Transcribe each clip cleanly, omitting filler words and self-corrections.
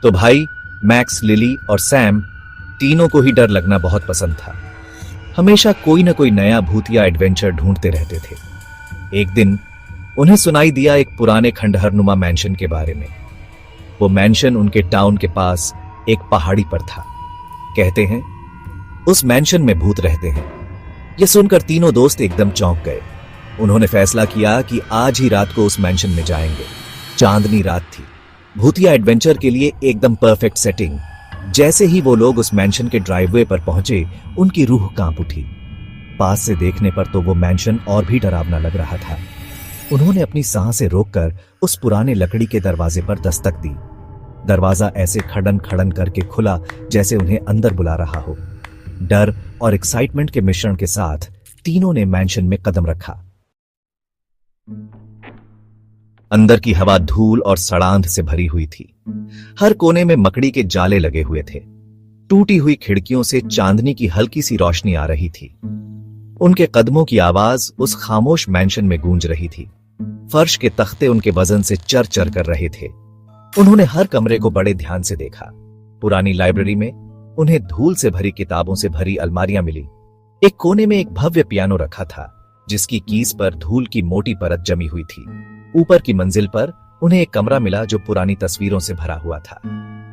तो भाई max, lily और सैम तीनों को ही डर लगना बहुत पसंद था। हमेशा कोई ना कोई नया भूतिया एडवेंचर ढूंढते रहते थे। एक दिन उन्हें सुनाई दिया एक पुराने खंडहरनुमा मैंशन के बारे में। वो मैंशन उनके टाउन के पास एक पहाड़ी पर था। कहते हैं उस मैंशन में भूत रहते हैं। यह सुनकर तीनों दोस्त एकदम चौंक गए। उन्होंने फैसला किया कि आज ही रात को उस मैंशन में जाएंगे। चांदनी रात थी, भूतिया एडवेंचर के लिए एकदम परफेक्ट सेटिंग। जैसे ही वो लोग उस मैंशन के ड्राइववे पर पहुंचे, उनकी रूह कांप उठी। पास से देखने पर तो वो मैंशन और भी डरावना लग रहा था। उन्होंने अपनी सांसें रोककर उस पुराने लकड़ी के दरवाजे पर दस्तक दी। दरवाजा ऐसे खड़न खड़न करके खुला जैसे उन्हें अंदर बुला रहा हो। डर और एक्साइटमेंट के मिश्रण के साथ तीनों ने मैंशन में कदम रखा। अंदर की हवा धूल और सड़ांध से भरी हुई थी। हर कोने में मकड़ी के जाले लगे हुए थे। टूटी हुई खिड़कियों से चांदनी की हल्की सी रोशनी आ रही थी। उनके कदमों की आवाज उस खामोश मैंशन में गूंज रही थी। फर्श के तख्ते उनके वजन से चर चर कर रहे थे। उन्होंने हर कमरे को बड़े ध्यान से देखा। पुरानी लाइब्रेरी में उन्हें धूल से भरी किताबों से भरी अलमारियां मिली। एक कोने में एक भव्य पियानो रखा था, जिसकी कीज पर धूल की मोटी परत जमी हुई थी। ऊपर की मंजिल पर उन्हें एक कमरा मिला जो पुरानी तस्वीरों से भरा हुआ था।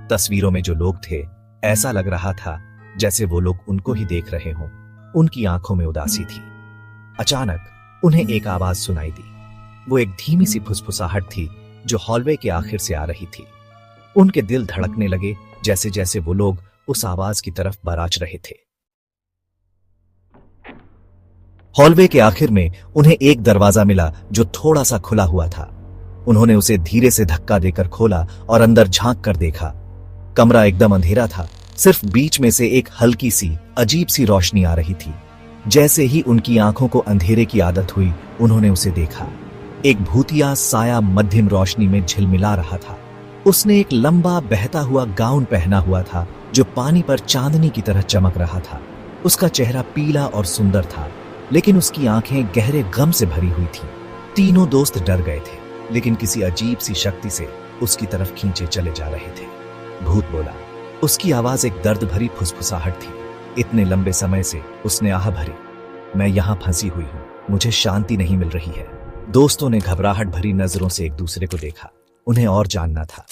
तस्वीरों में जो लोग थे, ऐसा लग रहा था जैसे वो लोग उनको ही देख रहे हों। उनकी आंखों में उदासी थी। अचानक उन्हें एक आवाज सुनाई दी। वो एक धीमी सी फुसफुसाहट थी जो हॉलवे के आखिर से आ रही थी। उनके दिल धड़कने लगे जैसे जैसे वो लोग उस आवाज की तरफ बराच रहे थे। हॉलवे के आखिर में उन्हें एक दरवाजा मिला जो थोड़ा सा खुला हुआ था। उन्होंने उसे धीरे से धक्का देकर खोला और अंदर झांक कर देखा। कमरा एकदम अंधेरा था। सिर्फ बीच में से एक हल्की सी अजीब सी रोशनी आ रही थी। जैसे ही उनकी आंखों को अंधेरे की आदत हुई, उन्होंने उसे देखा। एक भूतिया साया मध्यम रोशनी में झिलमिला रहा था। उसने एक लंबा बहता हुआ गाउन पहना हुआ था जो पानी पर चांदनी की तरह चमक रहा था। उसका चेहरा पीला और सुंदर था, लेकिन उसकी आंखें गहरे गम से भरी हुई थी। तीनों दोस्त डर गए थे, लेकिन किसी अजीब सी शक्ति से उसकी तरफ खींचे चले जा रहे थे। भूत बोला। उसकी आवाज एक दर्द भरी फुसफुसाहट थी। इतने लंबे समय से उसने आह भरी, मैं यहां फंसी हुई हूं, मुझे शांति नहीं मिल रही है। दोस्तों ने घबराहट भरी नजरों से एक दूसरे को देखा। उन्हें और जानना था।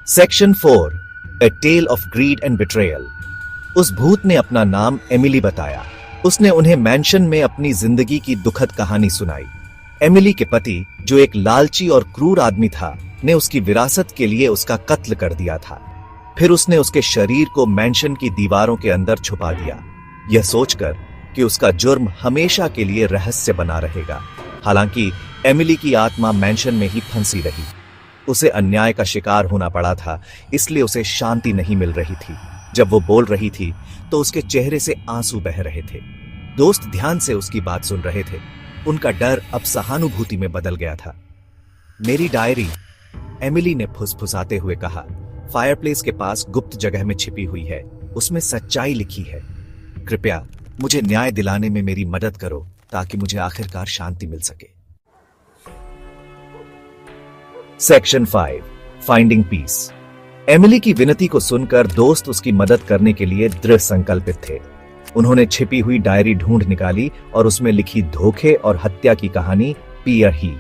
Section 4, A Tale of Greed and Betrayal। उस भूत ने अपना नाम एमिली बताया। उसने उन्हें मैंशन में अपनी जिंदगी की दुखद कहानी सुनाई। एमिली के पति, जो एक लालची और क्रूर आदमी था, ने उसकी विरासत के लिए उसका कत्ल कर दिया था। फिर उसने उसके शरीर को मैंशन की दीवारों के अंदर छुपा दिया, यह सोचकर कि उसका जुर्म हमेशा के लिए रहस्य बना रहेगा। हालांकि एमिली की आत्मा मैंशन में ही फंसी रही। उसे अन्याय का शिकार होना पड़ा था, इसलिए उसे शांति नहीं मिल रही थी। जब वो बोल रही थी तो उसके चेहरे से आंसू बह रहे थे। दोस्त ध्यान से उसकी बात सुन रहे थे। उनका डर अब सहानुभूति में बदल गया था। मेरी डायरी, एमिली ने फुसफुसाते हुए कहा, फायरप्लेस के पास गुप्त जगह में छिपी हुई है। उसमें सच्चाई लिखी है। कृपया मुझे न्याय दिलाने में मेरी मदद करो ताकि मुझे आखिरकार शांति मिल सके। Section 5, finding piece. एमिली की विनती को सुनकर दोस्त उसकी मदद करने के लिए दृढ़ संकल्पित थे। उन्होंने छिपी हुई डायरी ढूंढ निकाली और उसमें लिखी धोखे और हत्या की कहानी पियर ही।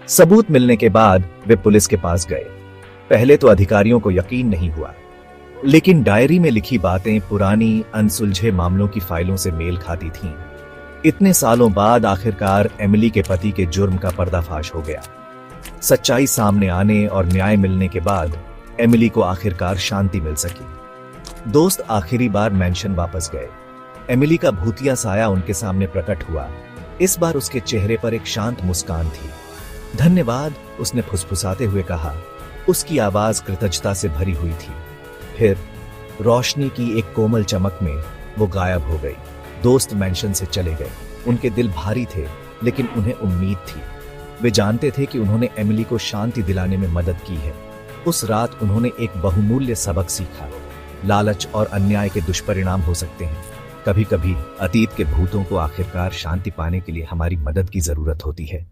सबूत मिलने के बाद वे पुलिस के पास गए। पहले तो अधिकारियों को यकीन नहीं हुआ, लेकिन डायरी में लिखी बातें पुरानी अनसुलझे मामलों की फाइलों से मेल खाती थीं। इतने सालों बाद आखिरकार एमिली के पति के जुर्म का पर्दाफाश हो गया। सच्चाई सामने आने और न्याय मिलने के बाद एमिली को आखिरकार शांति मिल सकी। दोस्त आखिरी बार मैंशन वापस गए। एमिली का भूतिया साया उनके सामने प्रकट हुआ। इस बार उसके चेहरे पर एक शांत मुस्कान थी। धन्यवाद, उसने फुसफुसाते हुए कहा। उसकी आवाज कृतज्ञता से भरी हुई थी। फिर रोशनी की एक कोमल चमक में वो गायब हो गई। दोस्त मैंशन से चले गए। उनके दिल भारी थे, लेकिन उन्हें उम्मीद थी। वे जानते थे कि उन्होंने एमिली को शांति दिलाने में मदद की है। उस रात उन्होंने एक बहुमूल्य सबक सीखा। लालच और अन्याय के दुष्परिणाम हो सकते हैं। कभी कभी अतीत के भूतों को आखिरकार शांति पाने के लिए हमारी मदद की जरूरत होती है।